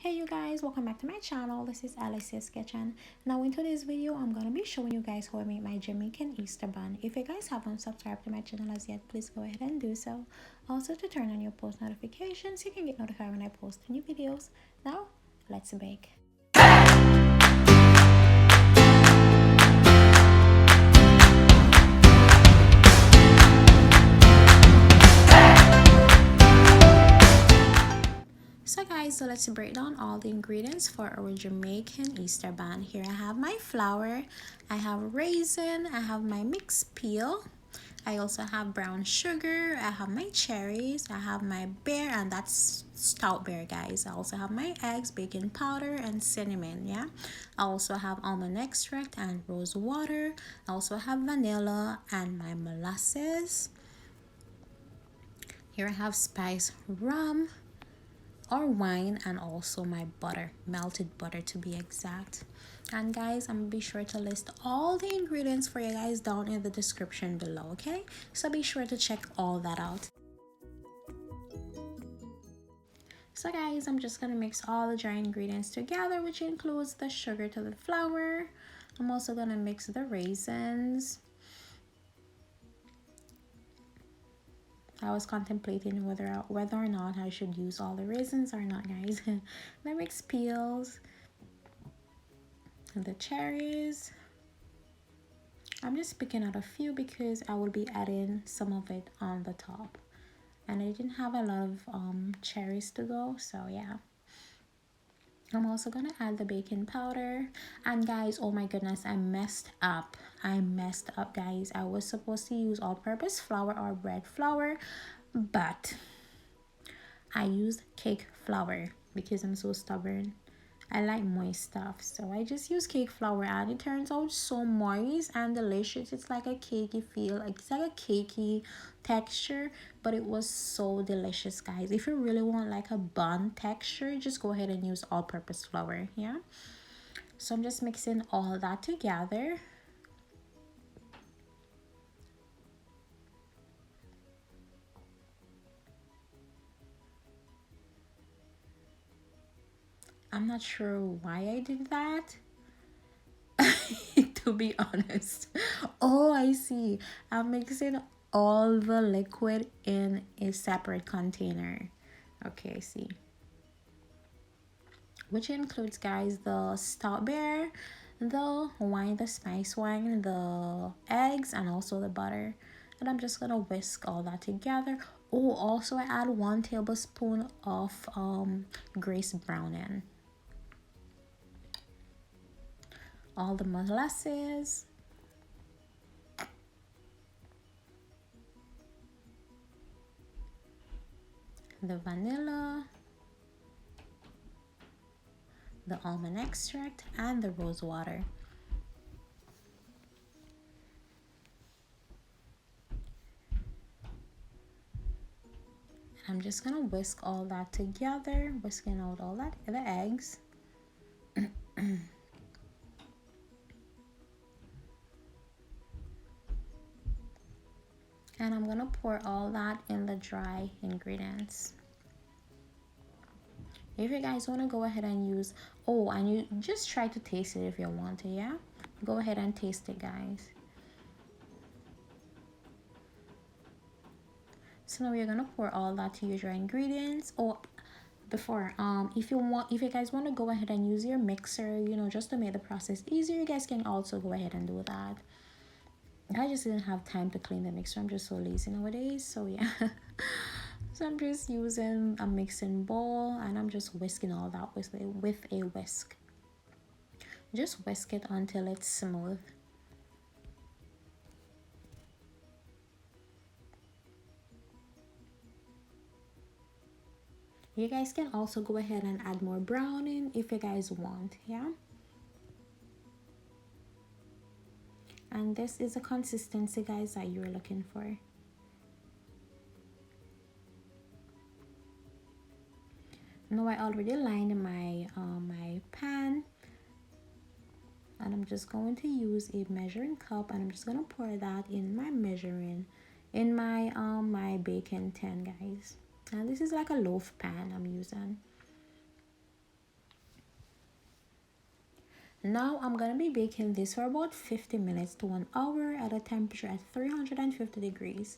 Hey you guys, welcome back to my channel. This is Alice's Kitchen. Now in today's video, I'm gonna be showing you guys how I make my Jamaican Easter bun. If you guys haven't subscribed to my channel as yet, please go ahead and do so. Also to turn on your post notifications, you can get notified when I post new videos. Now, let's bake. So guys, so let's break down all the ingredients for our Jamaican Easter bun. Here I have my flour, I have raisin, I have my mixed peel, I also have brown sugar, I have my cherries, I have my bear, and that's stout bear guys. I also have my eggs, baking powder, and cinnamon. Yeah, I also have almond extract and rose water. I also have vanilla and my molasses. Here I have spice rum or wine, and also my butter, melted butter to be exact. And guys, I'm gonna be sure to list all the ingredients for you guys down in the description below, okay? So be sure to check all that out. So guys, I'm just gonna mix all the dry ingredients together, which includes the sugar to the flour. I'm also gonna mix the raisins. I was contemplating whether or not I should use all the raisins or not, guys. My mixed peels, the cherries. I'm just picking out a few because I will be adding some of it on the top, and I didn't have a lot of cherries to go, so yeah. I'm also gonna add the baking powder. And guys, oh my goodness, I messed up guys. I was supposed to use all-purpose flour or bread flour, but I used cake flour because I'm so stubborn. I like moist stuff, so I just use cake flour, and it turns out so moist and delicious. It's like a cakey feel, it's like a cakey texture, but it was so delicious, guys. If you really want like a bun texture, just go ahead and use all-purpose flour. Yeah, so I'm just mixing all that together. I'm not sure why I did that. To be honest. Oh, I see. I'm mixing all the liquid in a separate container. Okay, I see. Which includes, guys, the stout bear, the wine, the spice wine, the eggs, and also the butter. And I'm just gonna whisk all that together. Oh, also I add 1 tablespoon of Grace Browning. All the molasses, the vanilla, the almond extract, and the rose water. I'm just gonna whisk all that together, whisking out all that, the eggs. And I'm gonna pour all that in the dry ingredients. If you guys want to go ahead and use, oh, and you just try to taste it if you want to, yeah? Go ahead and taste it, guys. So now we're gonna pour all that to your dry ingredients. Oh, before, if you guys want to go ahead and use your mixer, you know, just to make the process easier, you guys can also go ahead and do that. I just didn't have time to clean the mixer. I'm just so lazy nowadays, so yeah. So I'm just using a mixing bowl, and I'm just whisking all that with a whisk. Just whisk it until it's smooth. You guys can also go ahead and add more browning if you guys want, yeah? And this is the consistency, guys, that you're looking for. Now I already lined my my pan, and I'm just going to use a measuring cup, and I'm just gonna pour that in my my baking tin, guys. And this is like a loaf pan I'm using. Now I'm gonna be baking this for about 50 minutes to 1 hour at a temperature at 350 degrees.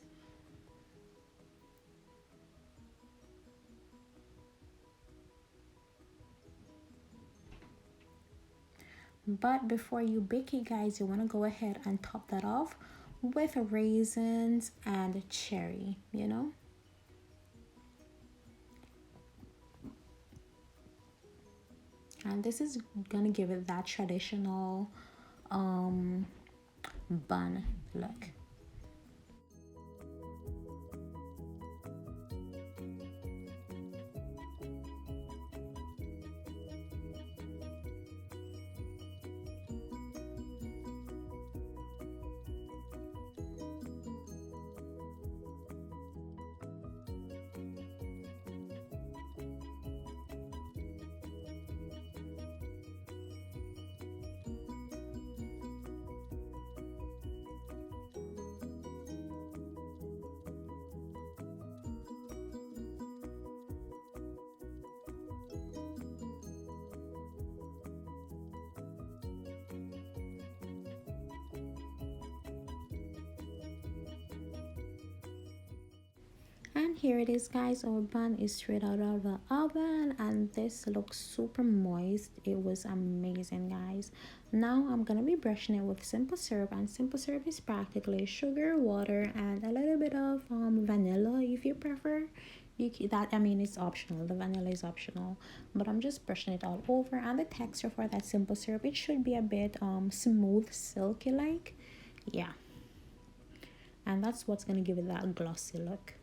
But before you bake it, guys, you want to go ahead and top that off with raisins and cherry, you know. And this is gonna give it that traditional um bun look. And here it is, guys. Our bun is straight out of the oven and this looks super moist. It was amazing, guys. Now I'm gonna be brushing it with simple syrup, and simple syrup is practically sugar, water, and a little bit of vanilla if you prefer. That, I mean, it's optional. The vanilla is optional, but I'm just brushing it all over. And the texture for that simple syrup, it should be a bit smooth, silky like. Yeah, and that's what's gonna give it that glossy look.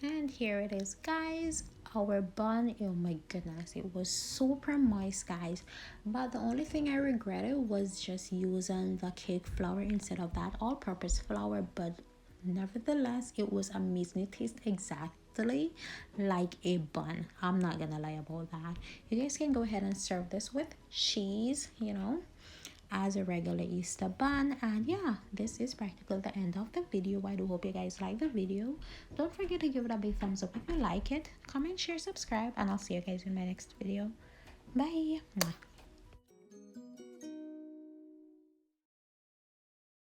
And here it is, guys, our bun. Oh my goodness, it was super moist, guys, but the only thing I regretted was just using the cake flour instead of that all-purpose flour. But nevertheless, it was amazing. It tastes exactly like a bun. I'm not gonna lie about that. You guys can go ahead and serve this with cheese, you know, as a regular Easter bun. And yeah, this is practically the end of the video. I do hope you guys like the video. Don't forget to give it a big thumbs up if you like it. Comment, share, subscribe, and I'll see you guys in my next video. Bye.